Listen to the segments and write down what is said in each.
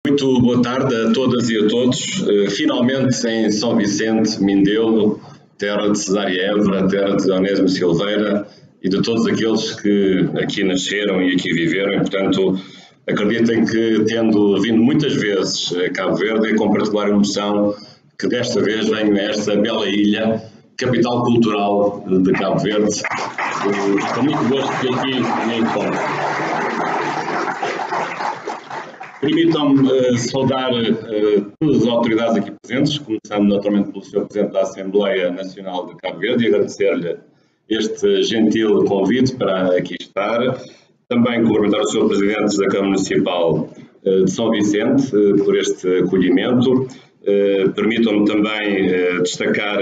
Muito boa tarde a todas e a todos. Finalmente em São Vicente, Mindelo, terra de Cesária Évora, terra de Onésimo Silveira e de todos aqueles que aqui nasceram e aqui viveram. E, portanto, acreditem que, tendo vindo muitas vezes a Cabo Verde, é com particular emoção que desta vez venho a esta bela ilha, capital cultural de Cabo Verde, com muito gosto que aqui me encontro. Permitam-me saudar todas as autoridades aqui presentes, começando naturalmente pelo Sr. Presidente da Assembleia Nacional de Cabo Verde e agradecer-lhe este gentil convite para aqui estar. Também cumprimentar o Sr. Presidente da Câmara Municipal de São Vicente por este acolhimento. Permitam-me também destacar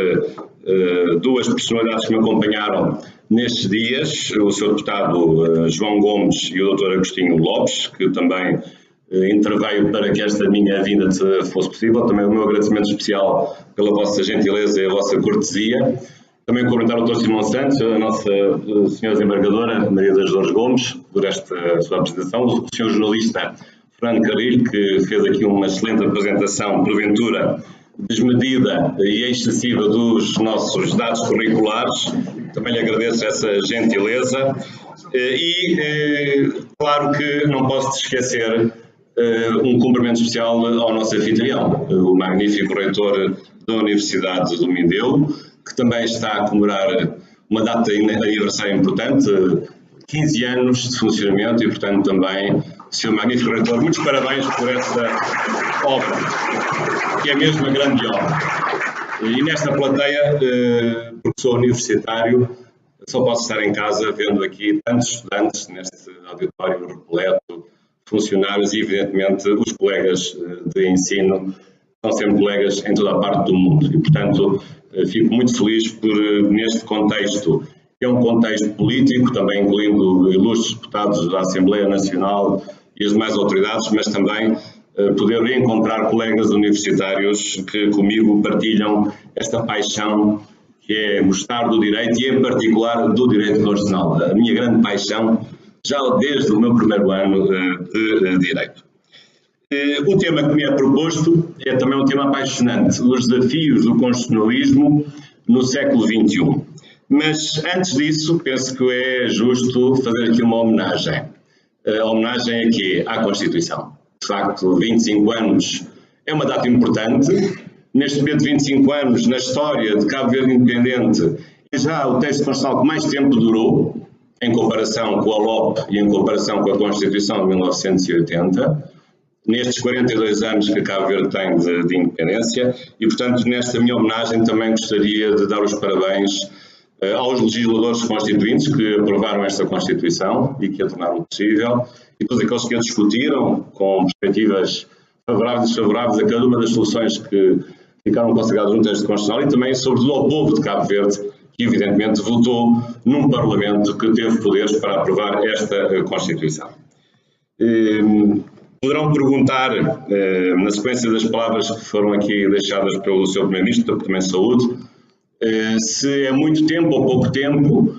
duas personalidades que me acompanharam nestes dias, o Sr. Deputado João Gomes e o Dr. Agostinho Lopes, que também interveio para que esta minha vinda fosse possível. Também o meu agradecimento especial pela vossa gentileza e a vossa cortesia. Também cumprimentar o Dr. Simão Santos, a nossa senhora desembargadora Maria das Dores Gomes, por esta sua apresentação, o Sr. jornalista Fernando Carrilho, que fez aqui uma excelente apresentação, porventura desmedida e excessiva dos nossos dados curriculares. Também lhe agradeço essa gentileza. Claro que não posso esquecer um cumprimento especial ao nosso anfitrião, o magnífico reitor da Universidade do Mindelo, que também está a comemorar uma data de aniversário importante, 15 anos de funcionamento e, portanto, também, Sr. Magnífico Reitor, muitos parabéns por esta obra, que é mesmo uma grande obra. E nesta plateia, porque sou universitário, só posso estar em casa vendo aqui tantos estudantes neste auditório repleto, funcionários e, evidentemente, os colegas de ensino, são sempre colegas em toda a parte do mundo. E, portanto, fico muito feliz por, neste contexto, que é um contexto político, também incluindo ilustres deputados da Assembleia Nacional e as demais autoridades, mas também poder reencontrar colegas universitários que comigo partilham esta paixão que é gostar do direito e, em particular, do direito constitucional. A minha grande paixão, já desde o meu primeiro ano de direito. O tema que me é proposto é também um tema apaixonante, os desafios do constitucionalismo no século XXI. Mas, antes disso, penso que é justo fazer aqui uma homenagem. A homenagem a quê? À Constituição. De facto, 25 anos é uma data importante. Neste período de 25 anos, na história de Cabo Verde independente, é já o texto constitucional que mais tempo durou, em comparação com a LOP e em comparação com a Constituição de 1980, nestes 42 anos que Cabo Verde tem de independência. E, portanto, nesta minha homenagem também gostaria de dar os parabéns aos legisladores constituintes que aprovaram esta Constituição e que a tornaram possível, e todos aqueles que a discutiram com perspectivas favoráveis e desfavoráveis a cada uma das soluções que ficaram consagradas no texto constitucional, e também, sobretudo, ao povo de Cabo Verde, que evidentemente votou num Parlamento que teve poderes para aprovar esta Constituição. Poderão perguntar, na sequência das palavras que foram aqui deixadas pelo Sr. Primeiro-Ministro, da Departamento de Saúde, se é muito tempo ou pouco tempo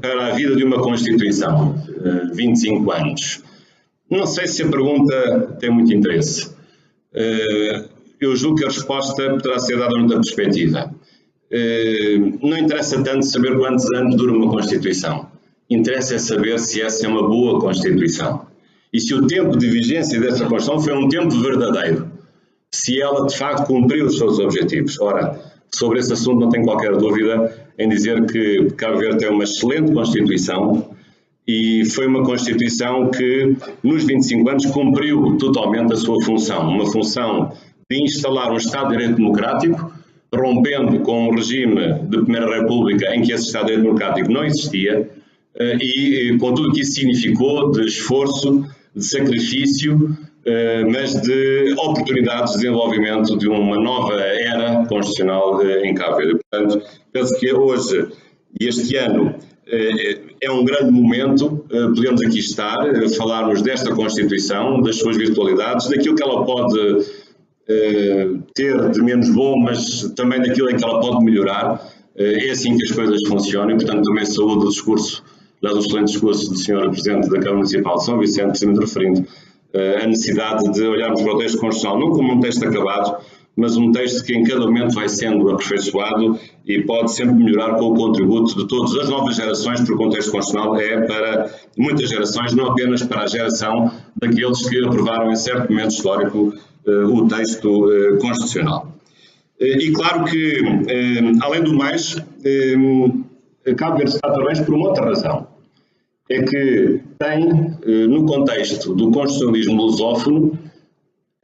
para a vida de uma Constituição, 25 anos. Não sei se a pergunta tem muito interesse. Eu julgo que a resposta poderá ser dada noutra perspectiva. Não interessa tanto saber quantos anos dura uma Constituição. Interessa é saber se essa é uma boa Constituição. E se o tempo de vigência desta Constituição foi um tempo verdadeiro. Se ela, de facto, cumpriu os seus objetivos. Ora, sobre esse assunto não tenho qualquer dúvida em dizer que Cabo Verde tem uma excelente Constituição e foi uma Constituição que, nos 25 anos, cumpriu totalmente a sua função. Uma função de instalar um Estado de Direito Democrático, rompendo com o regime de Primeira República em que esse Estado de Direito Democrático não existia, e com tudo o que isso significou de esforço, de sacrifício, mas de oportunidades de desenvolvimento de uma nova era constitucional em Cabo Verde. Portanto, penso que hoje e este ano é um grande momento, podemos aqui estar, falarmos desta Constituição, das suas virtualidades, daquilo que ela pode ter de menos bom, mas também daquilo em que ela pode melhorar. É assim que as coisas funcionam e, portanto, também saúdo o discurso, o excelente discurso do Sr. Presidente da Câmara Municipal de São Vicente, sempre referindo a necessidade de olharmos para o texto constitucional não como um texto acabado, mas um texto que em cada momento vai sendo aperfeiçoado e pode sempre melhorar com o contributo de todas as novas gerações, porque o contexto constitucional é para muitas gerações, não apenas para a geração daqueles que aprovaram em certo momento histórico o texto constitucional. E claro que, além do mais, Cabo Verde está de parabéns por uma outra razão. É que tem, no contexto do constitucionalismo lusófono,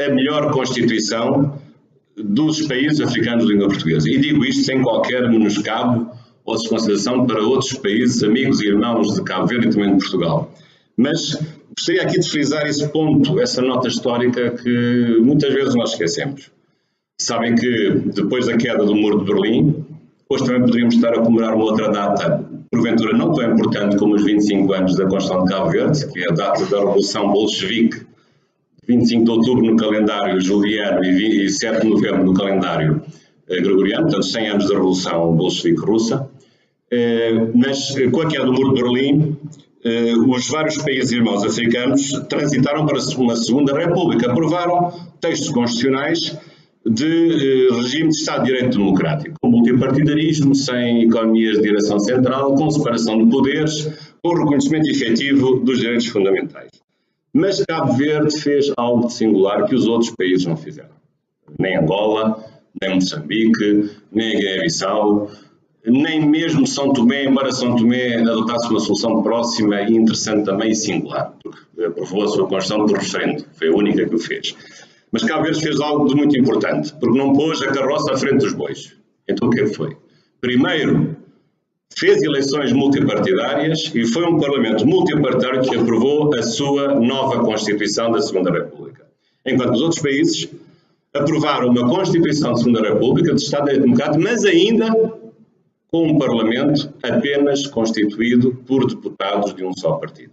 a melhor Constituição dos países africanos de língua portuguesa. E digo isto sem qualquer menoscabo ou desconsideração para outros países, amigos e irmãos de Cabo Verde e também de Portugal. Mas gostaria aqui de frisar esse ponto, essa nota histórica que muitas vezes nós esquecemos. Sabem que depois da queda do Muro de Berlim, hoje também poderíamos estar a comemorar uma outra data, porventura não tão importante como os 25 anos da Constituição de Cabo Verde, que é a data da Revolução Bolchevique, 25 de outubro no calendário juliano e 7 de novembro no calendário gregoriano, portanto 100 anos da Revolução Bolchevique russa. Mas com a queda do Muro de Berlim, os vários países irmãos africanos transitaram para uma segunda república, aprovaram textos constitucionais de regime de Estado de Direito Democrático, com multipartidarismo, sem economias de direção central, com separação de poderes, com reconhecimento efetivo dos direitos fundamentais. Mas Cabo Verde fez algo de singular que os outros países não fizeram. Nem Angola, nem Moçambique, nem a Guiné-Bissau, nem mesmo São Tomé, embora São Tomé adotasse uma solução próxima e interessante também e singular, porque aprovou a sua Constituição por referendo, foi a única que o fez. Mas Cabo Verde fez algo de muito importante, porque não pôs a carroça à frente dos bois. Então o que foi? Primeiro, fez eleições multipartidárias e foi um parlamento multipartidário que aprovou a sua nova Constituição da Segunda República. Enquanto os outros países aprovaram uma Constituição da Segunda República de Estado de Direito Democrático, mas ainda com um parlamento apenas constituído por deputados de um só partido.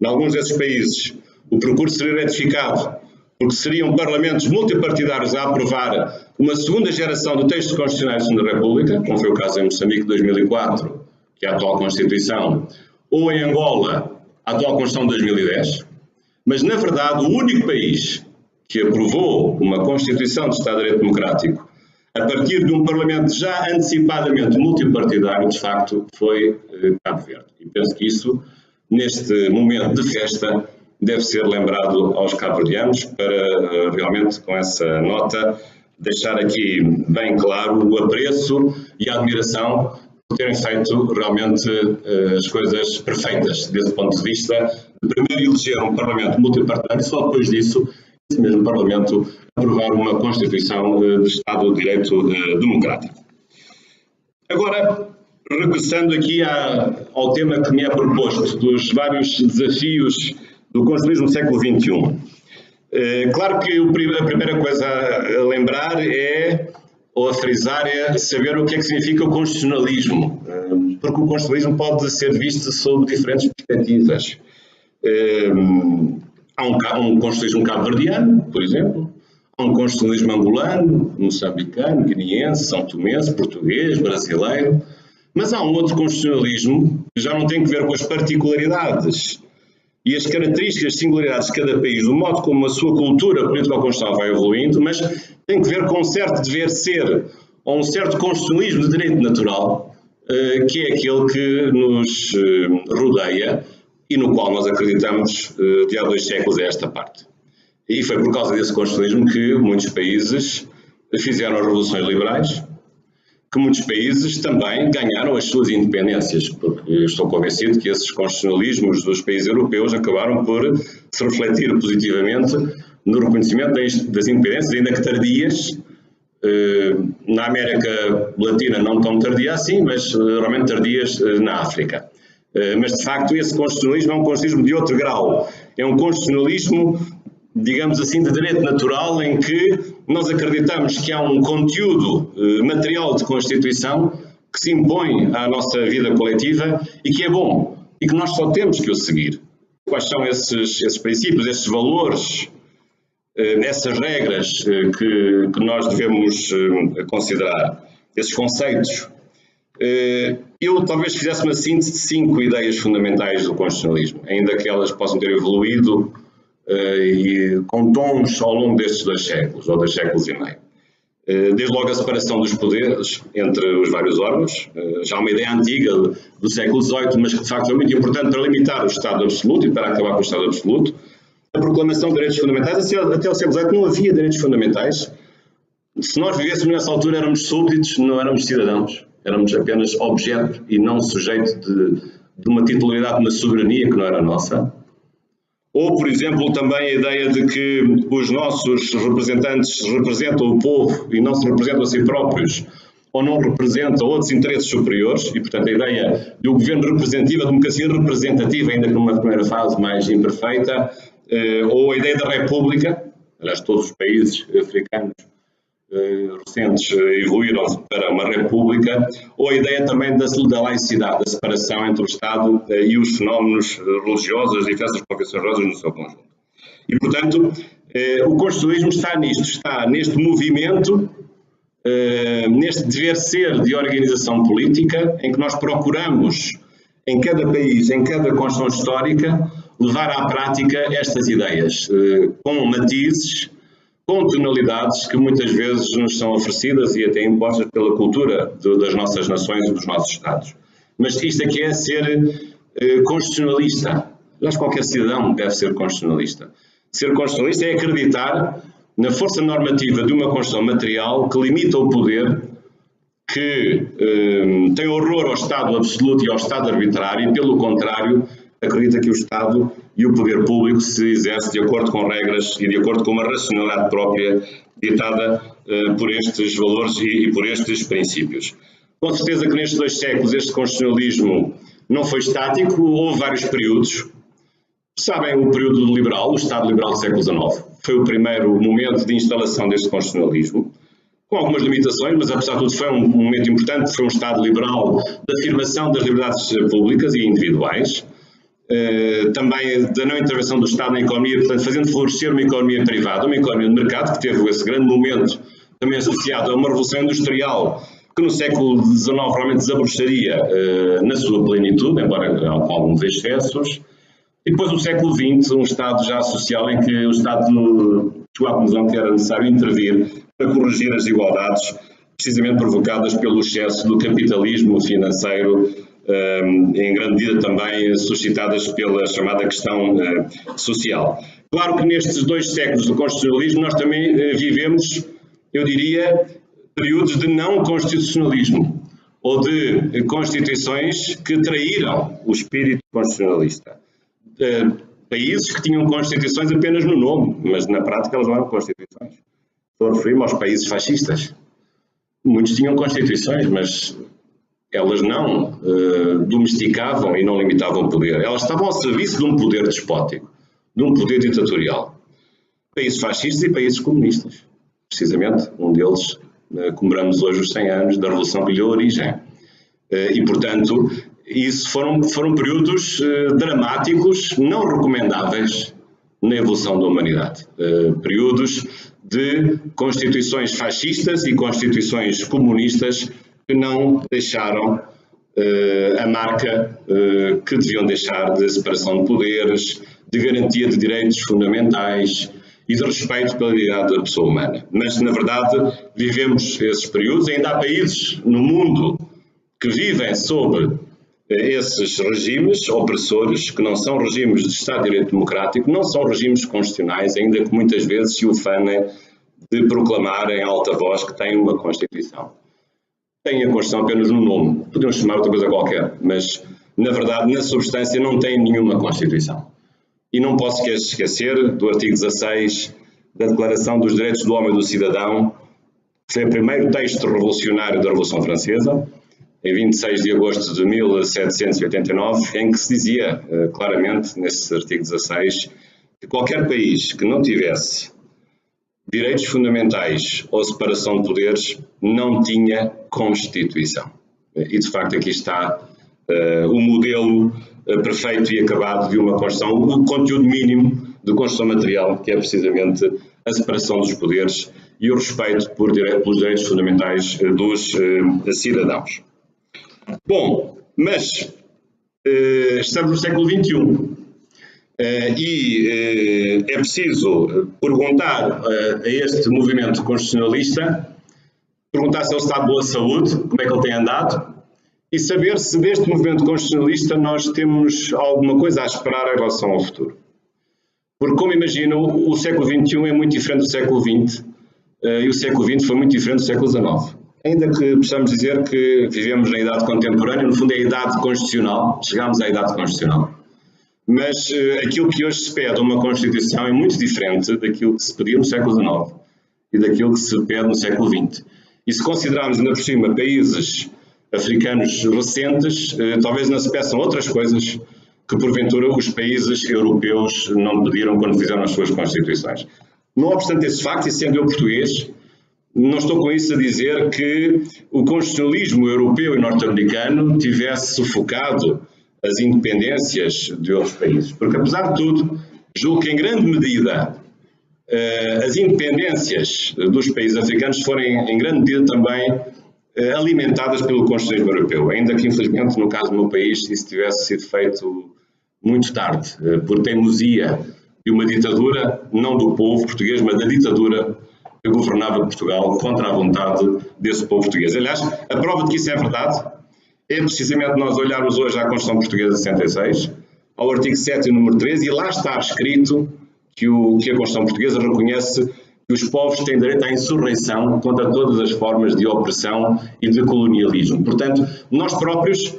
Em alguns desses países, o percurso seria retificado, porque seriam parlamentos multipartidários a aprovar uma segunda geração de textos constitucionais da Segunda República, como foi o caso em Moçambique de 2004, que é a atual Constituição, ou em Angola, a atual Constituição de 2010. Mas, na verdade, o único país que aprovou uma Constituição de Estado de Direito Democrático a partir de um Parlamento já antecipadamente multipartidário, de facto, foi Cabo Verde. E penso que isso, neste momento de festa, deve ser lembrado aos cabo-verdianos para realmente, com essa nota, deixar aqui bem claro o apreço e a admiração por terem feito realmente as coisas perfeitas, desse ponto de vista, de primeiro eleger um Parlamento multipartidário e só depois disso, esse mesmo Parlamento aprovar uma Constituição de Estado de Direito Democrático. Agora, regressando aqui ao tema que me é proposto, dos vários desafios do constitucionalismo do século XXI. Claro que a primeira coisa a lembrar ou a frisar é saber o que é que significa o constitucionalismo, porque o constitucionalismo pode ser visto sob diferentes perspectivas. Há um constitucionalismo cabo-verdiano, por exemplo, há um constitucionalismo angolano, moçambicano, guineense, são tomense, português, brasileiro, mas há um outro constitucionalismo que já não tem que ver com as particularidades e as características, singularidades de cada país, do modo como a sua cultura político-constitucional vai evoluindo, mas tem que ver com um certo dever ser, ou um certo constitucionalismo de direito natural, que é aquele que nos rodeia e no qual nós acreditamos de há 2 séculos a esta parte. E foi por causa desse constitucionalismo que muitos países fizeram revoluções liberais, que muitos países também ganharam as suas independências, porque eu estou convencido que esses constitucionalismos dos países europeus acabaram por se refletir positivamente no reconhecimento das independências, ainda que tardias, na América Latina não tão tardia assim, mas realmente tardias na África. Mas de facto esse constitucionalismo é um constitucionalismo de outro grau, é um constitucionalismo, digamos assim, de direito natural, em que nós acreditamos que há um conteúdo material de Constituição que se impõe à nossa vida coletiva e que é bom, e que nós só temos que o seguir. Quais são esses princípios, esses valores, essas regras que nós devemos considerar, esses conceitos? Eu talvez fizesse uma síntese de 5 ideias fundamentais do constitucionalismo, ainda que elas possam ter evoluído e com tons ao longo destes 2 séculos, ou 2 séculos e meio. Desde logo a separação dos poderes entre os vários órgãos, já uma ideia antiga do século XVIII, mas que de facto é muito importante para limitar o Estado absoluto e para acabar com o Estado absoluto. A proclamação de direitos fundamentais, até o século XVIII não havia direitos fundamentais. Se nós vivêssemos nessa altura éramos súbditos, não éramos cidadãos, éramos apenas objeto e não sujeito de uma titularidade, de uma soberania que não era nossa. Ou, por exemplo, também a ideia de que os nossos representantes representam o povo e não se representam a si próprios, ou não representam outros interesses superiores, e, portanto, a ideia de um governo representativo, a democracia representativa, ainda que numa primeira fase mais imperfeita, ou a ideia da república, aliás, todos os países africanos recentes evoluíram para uma república, ou a ideia também da laicidade, da separação entre o Estado e os fenómenos religiosos, as diferentes confissões religiosas no seu conjunto. E, portanto, o constitucionalismo está nisto, está neste movimento, neste dever ser de organização política, em que nós procuramos, em cada país, em cada Constituição histórica, levar à prática estas ideias, com matizes, com tonalidades que muitas vezes nos são oferecidas e até impostas pela cultura das nossas nações e dos nossos Estados. Mas isto aqui é ser constitucionalista. Aliás, qualquer cidadão deve ser constitucionalista. Ser constitucionalista é acreditar na força normativa de uma Constituição material que limita o poder, que tem horror ao Estado absoluto e ao Estado arbitrário e, pelo contrário, acredita que o Estado e o poder público se exerce de acordo com regras e de acordo com uma racionalidade própria ditada por estes valores e por estes princípios. Com certeza que nestes 2 séculos este constitucionalismo não foi estático, houve vários períodos. Sabem o período liberal, o Estado liberal do século XIX. Foi o primeiro momento de instalação deste constitucionalismo, com algumas limitações, mas apesar de tudo foi um momento importante, foi um Estado liberal de afirmação das liberdades públicas e individuais. Também da não intervenção do Estado na economia, portanto, fazendo florescer uma economia privada, uma economia de mercado, que teve esse grande momento também associado a uma revolução industrial, que no século XIX realmente desabrocharia na sua plenitude, embora com alguns excessos. E depois o século XX, um Estado já social em que o Estado chegou à conclusão que era necessário intervir para corrigir as desigualdades, precisamente provocadas pelo excesso do capitalismo financeiro, em grande medida também suscitadas pela chamada questão social. Claro que nestes 2 séculos do constitucionalismo nós também vivemos, eu diria, períodos de não constitucionalismo, ou de constituições que traíram o espírito constitucionalista. Países que tinham constituições apenas no nome, mas na prática elas não eram constituições. Estou a referir-me aos países fascistas. Muitos tinham constituições, mas elas não domesticavam e não limitavam o poder. Elas estavam ao serviço de um poder despótico, de um poder ditatorial. Países fascistas e países comunistas. Precisamente, um deles comemoramos hoje os 100 anos da Revolução que lhe deu origem. E, portanto, isso foram períodos dramáticos, não recomendáveis na evolução da humanidade. Períodos de constituições fascistas e constituições comunistas que não deixaram a marca que deviam deixar de separação de poderes, de garantia de direitos fundamentais e de respeito pela dignidade da pessoa humana. Mas, na verdade, vivemos esses períodos. Ainda há países no mundo que vivem sob esses regimes opressores, que não são regimes de Estado de Direito Democrático, não são regimes constitucionais, ainda que muitas vezes se ufanem de proclamar em alta voz que têm uma Constituição. Têm a Constituição apenas no nome, podemos chamar outra coisa qualquer, mas, na verdade, na substância não têm nenhuma Constituição. E não posso esquecer do artigo 16 da Declaração dos Direitos do Homem e do Cidadão, que foi o primeiro texto revolucionário da Revolução Francesa, em 26 de agosto de 1789, em que se dizia claramente, nesse artigo 16, que qualquer país que não tivesse direitos fundamentais ou separação de poderes não tinha Constituição. E, de facto, aqui está o modelo perfeito e acabado de uma Constituição, o conteúdo mínimo de Constituição material, que é precisamente a separação dos poderes e o respeito pelos direitos fundamentais dos cidadãos. Bom, mas estamos no século XXI. É preciso perguntar a este movimento constitucionalista, perguntar se ele está de boa saúde, como é que ele tem andado, e saber se deste movimento constitucionalista nós temos alguma coisa a esperar em relação ao futuro. Porque, como imaginam, o século XXI é muito diferente do século XX, e o século XX foi muito diferente do século XIX. Ainda que possamos dizer que vivemos na idade contemporânea, no fundo é a idade constitucional, chegámos à idade constitucional. Mas aquilo que hoje se pede a uma Constituição é muito diferente daquilo que se pedia no século XIX e daquilo que se pede no século XX. E se considerarmos ainda por cima países africanos recentes, talvez não se peçam outras coisas que porventura os países europeus não pediram quando fizeram as suas Constituições. Não obstante esse facto, e sendo eu português, não estou com isso a dizer que o constitucionalismo europeu e norte-americano tivesse sufocado as independências de outros países. Porque, apesar de tudo, julgo que em grande medida as independências dos países africanos foram em grande medida também alimentadas pelo constitucionalismo europeu, ainda que infelizmente no caso do meu país isso tivesse sido feito muito tarde, por teimosia de uma ditadura, não do povo português, mas da ditadura que governava Portugal contra a vontade desse povo português. Aliás, a prova de que isso é verdade é precisamente nós olharmos hoje à Constituição Portuguesa de 66, ao artigo 7 e número 13, e lá está escrito que a Constituição Portuguesa reconhece que os povos têm direito à insurreição contra todas as formas de opressão e de colonialismo. Portanto, nós próprios,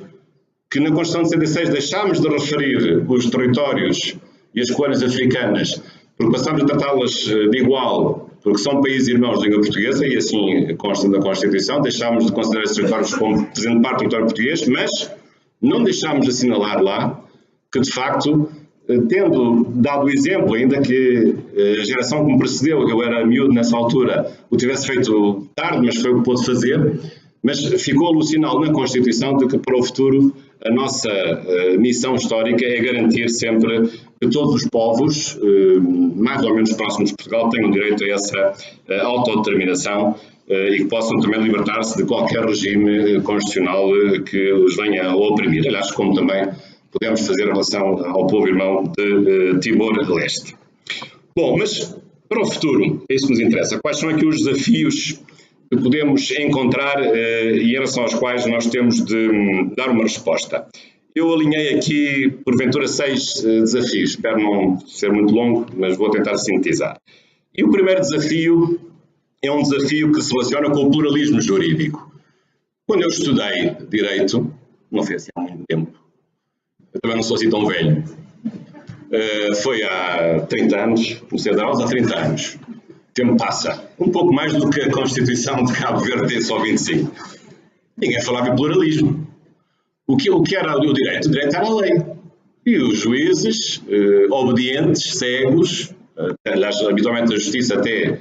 que na Constituição de 66 deixámos de referir os territórios e as colónias africanas, porque passámos a tratá-las de igual, porque são países irmãos de língua portuguesa, e assim consta da Constituição, deixámos de considerar esses territórios como fazendo parte do território português, mas não deixámos de assinalar lá que, de facto, tendo dado o exemplo, ainda que a geração que me precedeu, eu era miúdo nessa altura, o tivesse feito tarde, mas foi o que pôde fazer, mas ficou o sinal na Constituição de que para o futuro a nossa missão histórica é garantir sempre que todos os povos, mais ou menos próximos de Portugal, tenham direito a essa autodeterminação e que possam também libertar-se de qualquer regime constitucional que os venha a oprimir. Aliás, como também podemos fazer em relação ao povo irmão de Timor-Leste. Bom, mas para o futuro, é isso que nos interessa. Quais são aqui os desafios que podemos encontrar e em relação aos quais nós temos de dar uma resposta? Eu alinhei aqui, porventura, 6 desafios. Espero não ser muito longo, mas vou tentar sintetizar. E o primeiro desafio é um desafio que se relaciona com o pluralismo jurídico. Quando eu estudei Direito, não foi assim há muito tempo, eu também não sou assim tão velho, foi há 30 anos, comecei a dar aulas há 30 anos. O tempo passa, um pouco mais do que a Constituição de Cabo Verde tem só 25. Ninguém falava em pluralismo. O que era o direito? O direito era a lei. E os juízes, obedientes, cegos, aliás, habitualmente a justiça até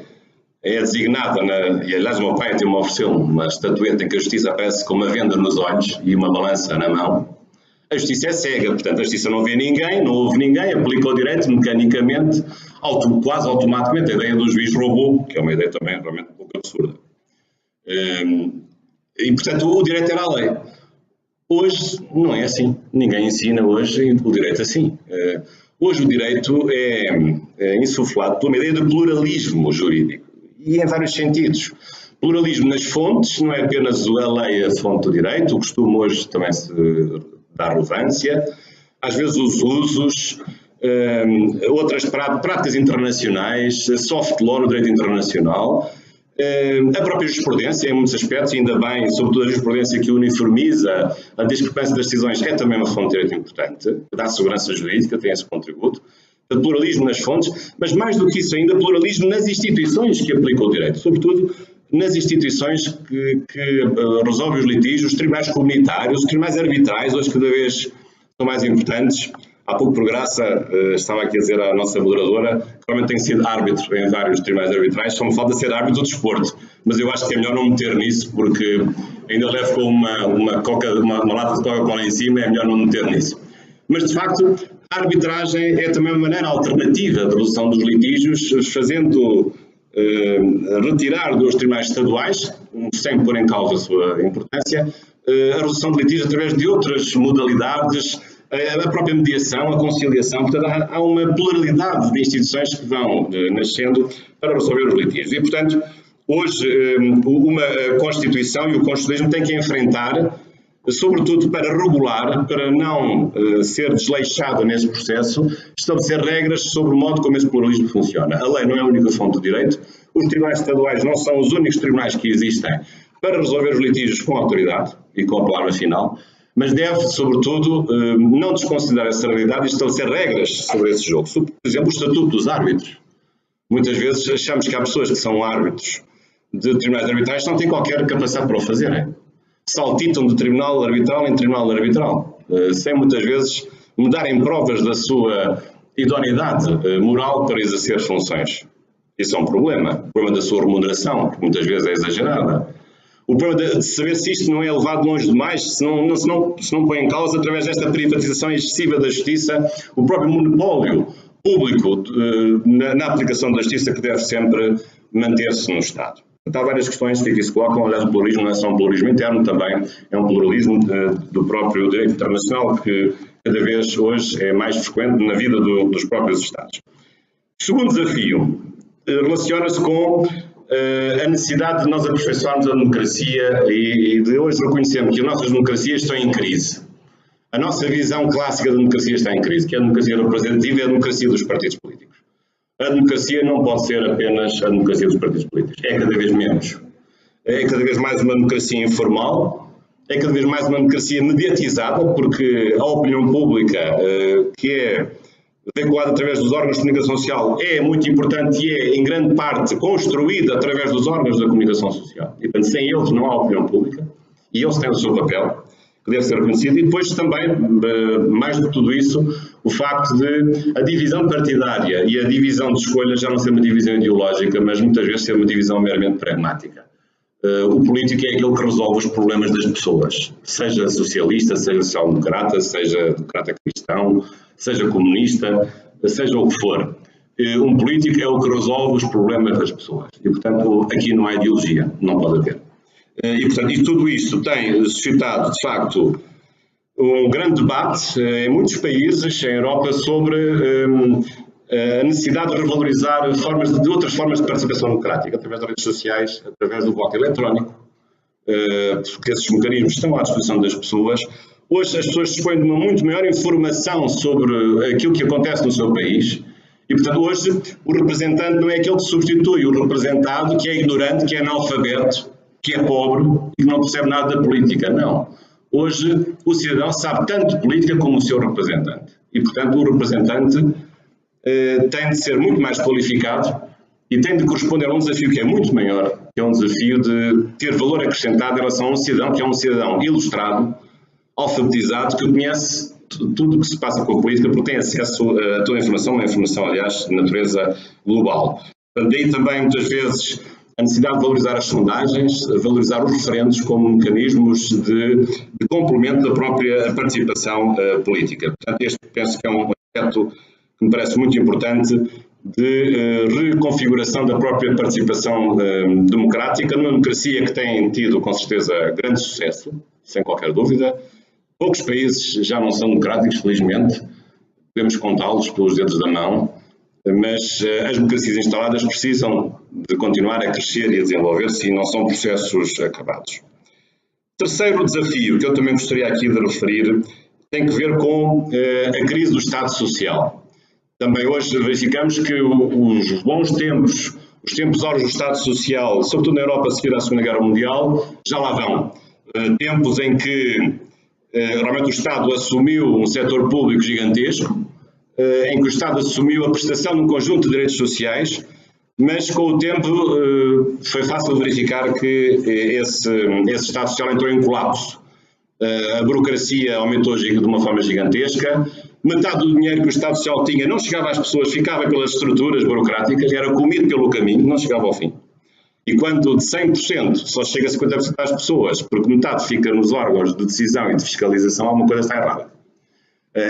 é designada, e aliás o meu pai até me ofereceu uma estatueta em que a justiça aparece com uma venda nos olhos e uma balança na mão. A justiça é cega, portanto a justiça não vê ninguém, não ouve ninguém, aplica o direito mecanicamente, quase automaticamente. A ideia do juiz robô, que é uma ideia também realmente um pouco absurda. E portanto o direito era a lei. Hoje não é assim, ninguém ensina hoje o direito assim. Hoje o direito é insuflado por uma ideia de pluralismo jurídico, e em vários sentidos. Pluralismo nas fontes, não é apenas a lei a fonte do direito, o costume hoje também se dá relevância, às vezes os usos, outras práticas internacionais, soft law no direito internacional, a própria jurisprudência, em muitos aspectos, ainda bem, sobretudo a jurisprudência que uniformiza a discrepância das decisões, é também uma fonte de direito importante, que dá segurança jurídica, tem esse contributo. Pluralismo nas fontes, mas mais do que isso ainda, pluralismo nas instituições que aplicam o direito, sobretudo nas instituições que resolvem os litígios, os tribunais comunitários, os tribunais arbitrais, hoje cada vez são mais importantes. Há pouco, por graça, estava aqui a dizer à nossa moderadora que realmente tem sido árbitro em vários tribunais arbitrais, só me falta ser árbitro do desporto, mas eu acho que é melhor não meter nisso, porque ainda levo com uma lata de Coca-Cola em cima, é melhor não meter nisso. Mas, de facto, a arbitragem é também uma maneira alternativa de resolução dos litígios, fazendo retirar dos tribunais estaduais, sem pôr em causa a sua importância, a resolução de litígios através de outras modalidades, a própria mediação, a conciliação. Portanto, há uma pluralidade de instituições que vão nascendo para resolver os litígios. E, portanto, hoje, uma Constituição e o constitucionalismo têm que enfrentar, sobretudo para regular, para não ser desleixado nesse processo, estabelecer regras sobre o modo como esse pluralismo funciona. A lei não é a única fonte de direito, os tribunais estaduais não são os únicos tribunais que existem para resolver os litígios com autoridade e com a palavra final, mas deve, sobretudo, não desconsiderar essa realidade e estabelecer regras sobre esse jogo. Por exemplo, o estatuto dos árbitros. Muitas vezes achamos que há pessoas que são árbitros de tribunais arbitrais que não têm qualquer capacidade para o fazerem. Saltitam de tribunal arbitral em tribunal arbitral, sem muitas vezes mudarem provas da sua idoneidade moral para exercer funções. Isso é um problema. O problema da sua remuneração, que muitas vezes é exagerada. O problema de saber se isto não é levado longe demais, se não põe em causa, através desta privatização excessiva da justiça, o próprio monopólio público na aplicação da justiça, que deve sempre manter-se no Estado. Há várias questões que aqui se colocam. Aliás, o pluralismo não é só um pluralismo interno, também é um pluralismo do próprio direito internacional, que cada vez hoje é mais frequente na vida dos próprios Estados. O segundo desafio relaciona-se com a necessidade de nós aperfeiçoarmos a democracia e de hoje reconhecermos que as nossas democracias estão em crise. A nossa visão clássica da democracia está em crise, que é a democracia representativa e a democracia dos partidos políticos. A democracia não pode ser apenas a democracia dos partidos políticos. É cada vez menos. É cada vez mais uma democracia informal, é cada vez mais uma democracia mediatizada, porque a opinião pública, que é veiculada através dos órgãos de comunicação social, é muito importante e é, em grande parte, construída através dos órgãos da comunicação social. E, portanto, sem eles não há opinião pública, e eles têm o seu papel, que deve ser reconhecido. E depois também, mais do que tudo isso, o facto de a divisão partidária e a divisão de escolhas já não ser uma divisão ideológica, mas muitas vezes ser uma divisão meramente pragmática. O político é aquele que resolve os problemas das pessoas, seja socialista, seja social-democrata, seja democrata cristão, seja comunista, seja o que for. Um político é o que resolve os problemas das pessoas. E, portanto, aqui não há ideologia, não pode haver. E, portanto, e tudo isto tem suscitado, de facto, um grande debate em muitos países, em Europa, sobre a necessidade de revalorizar outras formas de participação democrática, através das redes sociais, através do voto eletrónico, porque esses mecanismos estão à disposição das pessoas. Hoje as pessoas dispõem de uma muito maior informação sobre aquilo que acontece no seu país e, portanto, hoje o representante não é aquele que substitui o representado, que é ignorante, que é analfabeto, que é pobre e que não percebe nada da política. Não. Hoje o cidadão sabe tanto de política como o seu representante e, portanto, o representante tem de ser muito mais qualificado e tem de corresponder a um desafio que é muito maior, que é um desafio de ter valor acrescentado em relação a um cidadão que é um cidadão ilustrado, alfabetizado, que conhece tudo o que se passa com a política, porque tem acesso a toda a informação, uma informação, aliás, de natureza global. Daí também, muitas vezes, a necessidade de valorizar as sondagens, valorizar os referendos como mecanismos de complemento da própria participação política. Portanto, este penso que é um aspecto que me parece muito importante de reconfiguração da própria participação democrática, numa democracia que tem tido, com certeza, grande sucesso, sem qualquer dúvida. Poucos países já não são democráticos, felizmente, podemos contá-los pelos dedos da mão, mas as democracias instaladas precisam de continuar a crescer e a desenvolver-se e não são processos acabados. Terceiro desafio, que eu também gostaria aqui de referir, tem que ver com a crise do Estado Social. Também hoje verificamos que os bons tempos, os tempos áureos do Estado Social, sobretudo na Europa a seguir à Segunda Guerra Mundial, já lá vão. Tempos em que realmente o Estado assumiu um setor público gigantesco, em que o Estado assumiu a prestação de um conjunto de direitos sociais, mas com o tempo foi fácil verificar que esse Estado Social entrou em colapso. A burocracia aumentou de uma forma gigantesca, metade do dinheiro que o Estado Social tinha não chegava às pessoas, ficava pelas estruturas burocráticas, era comido pelo caminho, não chegava ao fim. E quando de 100% só chega a 50% às pessoas, porque metade fica nos órgãos de decisão e de fiscalização, alguma coisa está errada.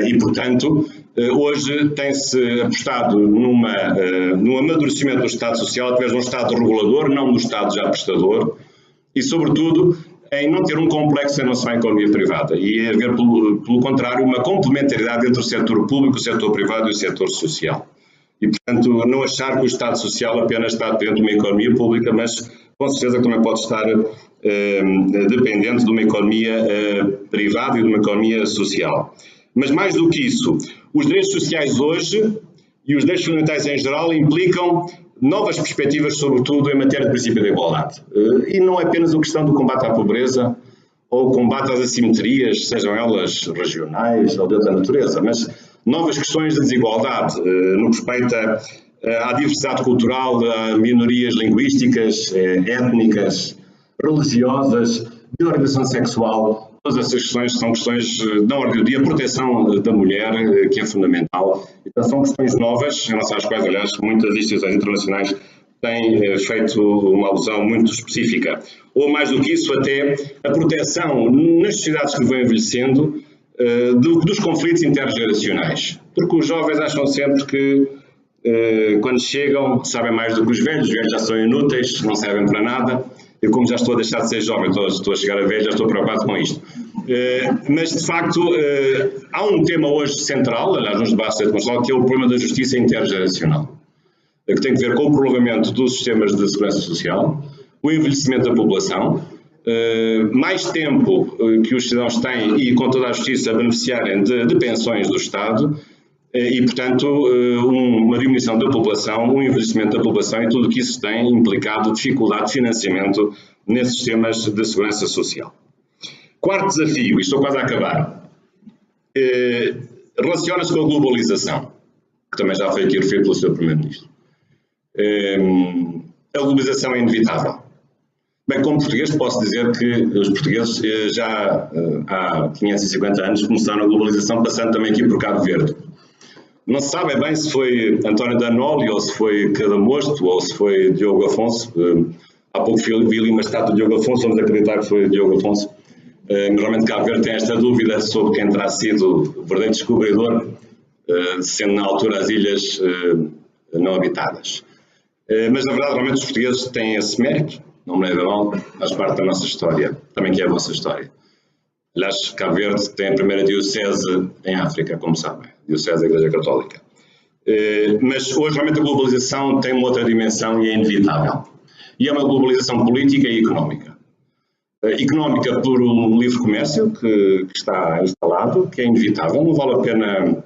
E, portanto, hoje tem-se apostado num amadurecimento do Estado Social através de um Estado regulador, não do Estado já prestador, e, sobretudo, em não ter um complexo em relação à economia privada e haver, pelo contrário, uma complementaridade entre o setor público, o setor privado e o setor social. E, portanto, não achar que o Estado Social apenas está dentro de uma economia pública, mas com certeza que também pode estar dependente de uma economia privada e de uma economia social. Mas mais do que isso, os direitos sociais hoje e os direitos fundamentais em geral implicam novas perspectivas, sobretudo em matéria de princípio da igualdade. E não é apenas a questão do combate à pobreza ou o combate às assimetrias, sejam elas regionais ou de outra natureza, mas novas questões de desigualdade no que respeita à diversidade cultural, a minorias linguísticas, étnicas, religiosas, de orientação sexual. Todas essas questões são questões da ordem do dia, a proteção da mulher, que é fundamental. Então, são questões novas, em relação às quais, aliás, muitas instituições internacionais têm feito uma alusão muito específica. Ou, mais do que isso, até a proteção nas sociedades que vão envelhecendo dos conflitos intergeracionais. Porque os jovens acham sempre que, quando chegam, sabem mais do que os velhos já são inúteis, não servem para nada. Eu, como já estou a deixar de ser jovem, estou a chegar a velho, já estou preocupado com isto. Mas, de facto, há um tema hoje central, aliás, nos debates da Constituição, que é o problema da justiça intergeracional, que tem que ver com o prolongamento dos sistemas de segurança social, o envelhecimento da população, mais tempo que os cidadãos têm e, com toda a justiça, beneficiarem de pensões do Estado, e, portanto, uma diminuição da população, um envelhecimento da população e tudo o que isso tem implicado dificuldade de financiamento nesses sistemas de segurança social. Quarto desafio, e estou quase a acabar, relaciona-se com a globalização, que também já foi aqui referido pelo Sr. Primeiro-Ministro. A globalização é inevitável. Bem, como português posso dizer que os portugueses já há 550 anos começaram a globalização, passando também aqui por Cabo Verde. Não se sabe bem se foi António Danoli, ou se foi Cadamosto, ou se foi Diogo Afonso. Há pouco vi ali uma estátua de Diogo Afonso, vamos acreditar que foi Diogo Afonso. Normalmente Cabo Verde tem esta dúvida sobre quem terá sido o verdadeiro descobridor, sendo na altura as ilhas não habitadas. Mas na verdade realmente os portugueses têm esse mérito, não me leva mal, faz parte da nossa história, também que é a vossa história. Aliás, Cabo Verde tem a primeira diocese em África, como sabem, diocese da Igreja Católica. Mas hoje realmente a globalização tem uma outra dimensão e é inevitável. E é uma globalização política e económica. Económica por um livre comércio que está instalado, que é inevitável, não vale a pena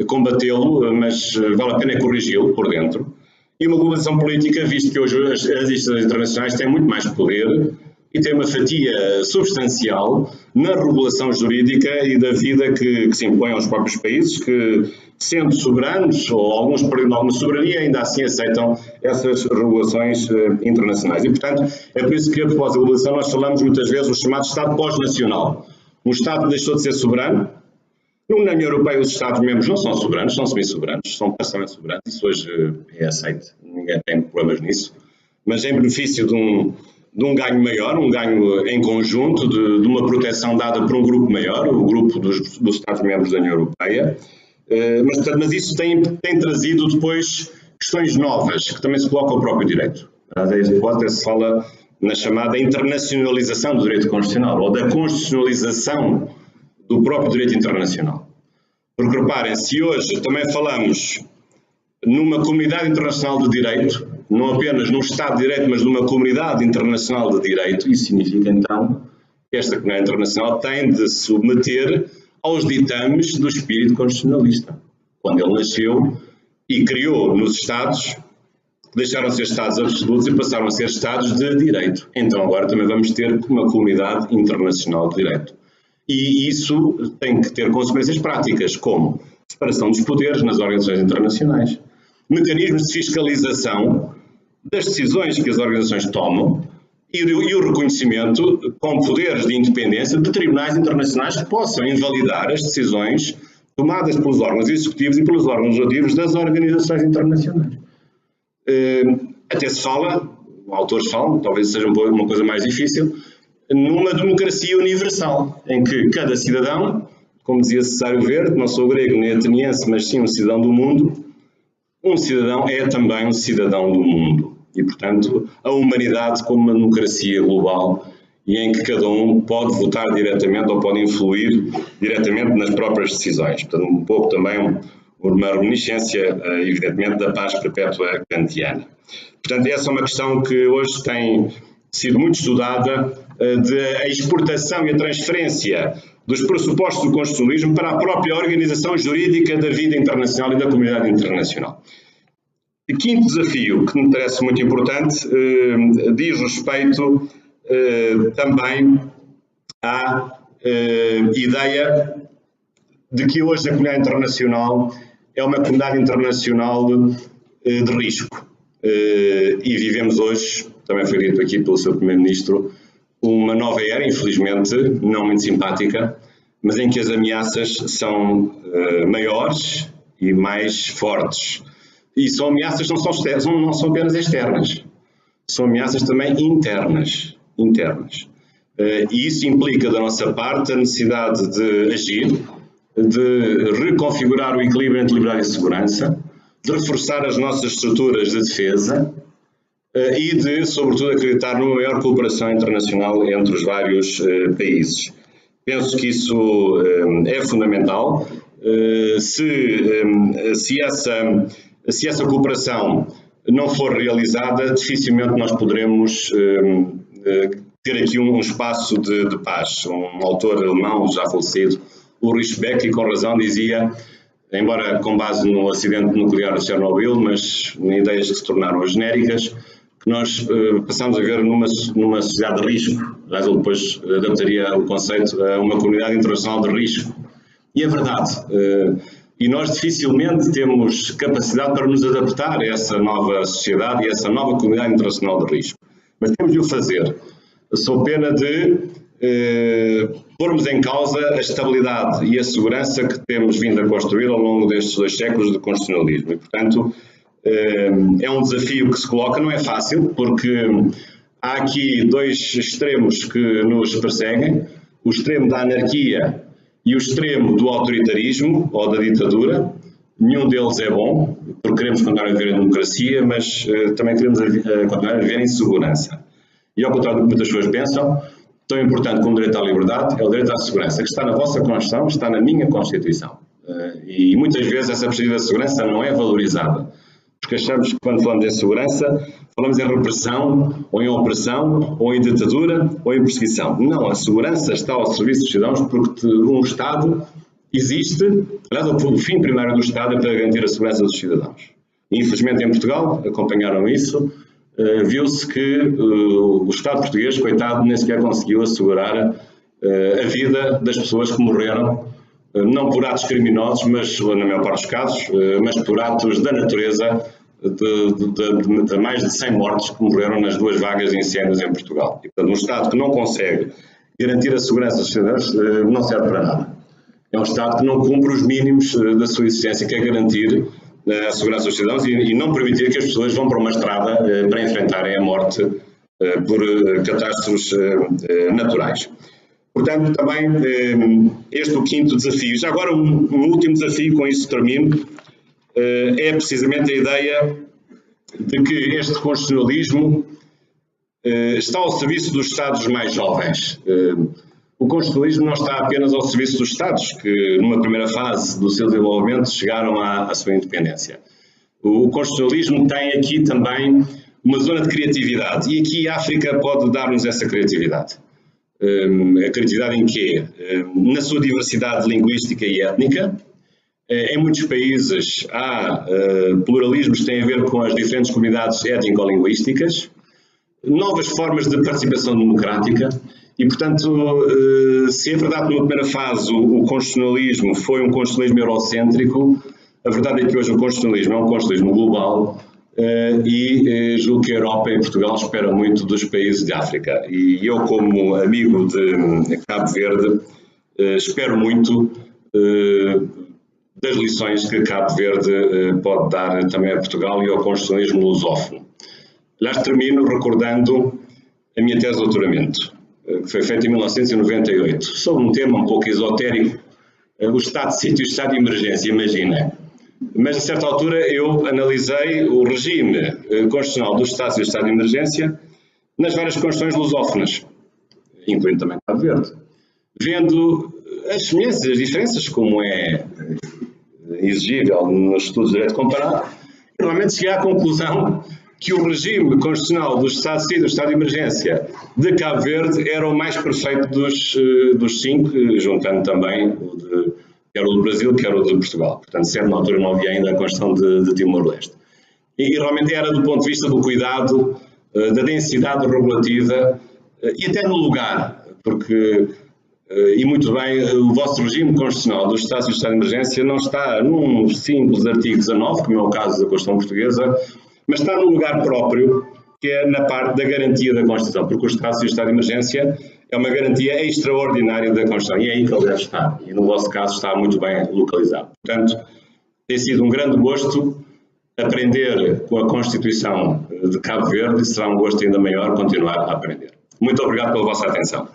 combatê-lo, mas vale a pena corrigi-lo por dentro. E uma globalização política, visto que hoje as instituições internacionais têm muito mais poder e têm uma fatia substancial na regulação jurídica e da vida que se impõe aos próprios países, que, sendo soberanos, ou alguns perdendo alguma soberania, ainda assim aceitam essas regulações internacionais. E, portanto, é por isso que, a propósito da globalização, nós falamos muitas vezes do chamado Estado pós-nacional. Um Estado que deixou de ser soberano. Na União Europeia, os Estados-membros não são soberanos, são semi-soberanos, são parcialmente soberanos. Isso hoje é aceito, ninguém tem problemas nisso. Mas em benefício de um ganho maior, um ganho em conjunto, de uma proteção dada por um grupo maior, o grupo dos Estados-membros da União Europeia. Mas isso tem trazido depois questões novas, que também se colocam ao próprio direito. Até se fala na chamada internacionalização do direito constitucional, ou da constitucionalização do próprio direito internacional. Porque reparem, se hoje também falamos numa comunidade internacional de direito, não apenas num Estado de Direito, mas numa comunidade internacional de direito, isso significa então que esta comunidade internacional tem de se submeter aos ditames do espírito constitucionalista. Quando ele nasceu e criou nos Estados, deixaram de ser Estados absolutos e passaram a ser Estados de direito. Então agora também vamos ter uma comunidade internacional de direito. E isso tem que ter consequências práticas, como separação dos poderes nas organizações internacionais, mecanismos de fiscalização das decisões que as organizações tomam e o reconhecimento com poderes de independência de tribunais internacionais que possam invalidar as decisões tomadas pelos órgãos executivos e pelos órgãos legislativos das organizações internacionais. Até se fala, autores falam, talvez seja uma coisa mais difícil, numa democracia universal, em que cada cidadão, como dizia Cesário Verde, não sou grego nem ateniense, mas sim um cidadão do mundo, um cidadão é também um cidadão do mundo. E, portanto, a humanidade como uma democracia global e em que cada um pode votar diretamente ou pode influir diretamente nas próprias decisões. Portanto, um pouco também uma reminiscência, evidentemente, da paz perpétua kantiana. Portanto, essa é uma questão que hoje tem sido muito estudada, da exportação e a transferência dos pressupostos do constitucionalismo para a própria organização jurídica da vida internacional e da comunidade internacional. E quinto desafio, que me parece muito importante, diz respeito também à ideia de que hoje a comunidade internacional é uma comunidade internacional de risco. E vivemos hoje, também foi dito aqui pelo Sr. Primeiro-Ministro, uma nova era, infelizmente, não muito simpática, mas em que as ameaças são maiores e mais fortes. E são ameaças que não são apenas externas, são ameaças também internas. E isso implica, da nossa parte, a necessidade de agir, de reconfigurar o equilíbrio entre liberdade e segurança, de reforçar as nossas estruturas de defesa e de, sobretudo, acreditar numa maior cooperação internacional entre os vários países. Penso que isso é fundamental. Se essa cooperação não for realizada, dificilmente nós poderemos ter aqui um espaço de paz. Um autor alemão já falecido, Ulrich Beck, e com razão dizia, embora com base no acidente nuclear de Chernobyl, mas em ideias que se tornaram genéricas, que nós passamos a ver numa sociedade de risco. Aliás, ele depois adaptaria o conceito a uma comunidade internacional de risco. E é verdade. E nós dificilmente temos capacidade para nos adaptar a essa nova sociedade e a essa nova comunidade internacional de risco. Mas temos de o fazer, sob pena de pormos em causa a estabilidade e a segurança que temos vindo a construir ao longo destes 2 séculos de constitucionalismo. E, portanto, é um desafio que se coloca, não é fácil, porque há aqui 2 extremos que nos perseguem, o extremo da anarquia e o extremo do autoritarismo ou da ditadura. Nenhum deles é bom, porque queremos continuar a viver em democracia, mas também queremos continuar a viver em segurança. E ao contrário do que muitas pessoas pensam, tão importante como o direito à liberdade é o direito à segurança, que está na vossa Constituição, está na minha Constituição. E muitas vezes essa perspectiva da segurança não é valorizada, porque achamos que quando falamos em segurança, falamos em repressão, ou em opressão, ou em ditadura, ou em perseguição. Não, a segurança está ao serviço dos cidadãos porque um Estado existe, aliás, o fim primário do Estado é para garantir a segurança dos cidadãos. E, infelizmente em Portugal, acompanharam isso, viu-se que o Estado português, coitado, nem sequer conseguiu assegurar a vida das pessoas que morreram, não por atos criminosos, mas, na maior parte dos casos, mas por atos da natureza de mais de 100 mortes que morreram nas 2 vagas de incêndios em Portugal. E, portanto, um Estado que não consegue garantir a segurança dos cidadãos não serve para nada. É um Estado que não cumpre os mínimos da sua existência, que é garantir a segurança dos cidadãos e não permitir que as pessoas vão para uma estrada para enfrentarem a morte por catástrofes naturais. Portanto, também este é o 5º desafio. Já agora um último desafio, com isso termino, é precisamente a ideia de que este constitucionalismo está ao serviço dos Estados mais jovens. O constitucionalismo não está apenas ao serviço dos Estados, que numa primeira fase do seu desenvolvimento chegaram à sua independência. O constitucionalismo tem aqui também uma zona de criatividade, e aqui a África pode dar-nos essa criatividade. A criatividade em quê? Na sua diversidade linguística e étnica. Em muitos países há pluralismos que têm a ver com as diferentes comunidades étnico-linguísticas, novas formas de participação democrática e, portanto, se é verdade que numa primeira fase o constitucionalismo foi um constitucionalismo eurocêntrico, a verdade é que hoje o constitucionalismo é um constitucionalismo global e julgo que a Europa e Portugal esperam muito dos países de África. E eu, como amigo de Cabo Verde, espero muito das lições que Cabo Verde pode dar também a Portugal e ao constitucionalismo lusófono. Aliás, termino recordando a minha tese de doutoramento, que foi feita em 1998, sobre um tema um pouco esotérico, o estado de sítio e o estado de emergência, imagina. Mas, a certa altura, eu analisei o regime constitucional dos estados e o estado de emergência nas várias constituições lusófonas. incluindo também Cabo Verde. Vendo as semelhanças e as diferenças, como é exigível nos estudos de direito comparado, realmente cheguei à conclusão que o regime constitucional do Estado de Sítio e do Estado de Emergência de Cabo Verde era o mais perfeito dos 5, juntando também quer o do Brasil, quer o de Portugal. Portanto, sempre na altura não havia ainda a Constituição de Timor-Leste. E realmente era do ponto de vista do cuidado, da densidade regulativa e até no lugar, porque, e muito bem, o vosso regime constitucional dos Estados e do Estado de Emergência não está num simples artigo 19, como é o caso da Constituição Portuguesa, mas está num lugar próprio, que é na parte da garantia da Constituição, porque o Estado e o Estado de Emergência é uma garantia extraordinária da Constituição, e é aí que ele deve estar, e no vosso caso está muito bem localizado. Portanto, tem sido um grande gosto aprender com a Constituição de Cabo Verde, e será um gosto ainda maior continuar a aprender. Muito obrigado pela vossa atenção.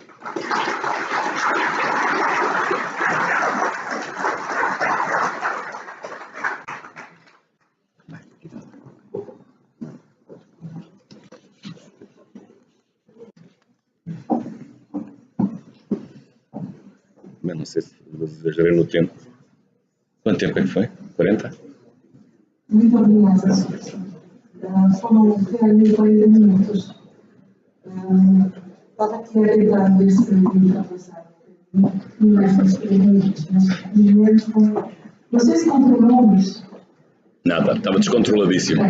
Eu não sei se exagerei no tempo. Quanto tempo é que foi? 40? Muito obrigada. Foram realmente 40 minutos. Estava aqui a tentar ver se podia avançar nestas perguntas, mas não sei se controlou isto. Nada, estava descontroladíssimo.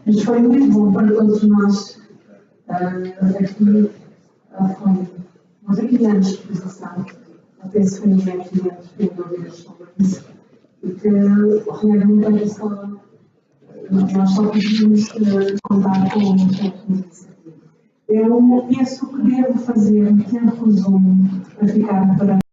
Mas foi muito bom para todos nós. Aqui foi uma brilhante exposição. Eu penso que ninguém aqui tem dúvidas sobre isso. E que realmente é só. Nós só podemos contar com iniciativa. Eu penso que devo fazer um pequeno resumo para ficar para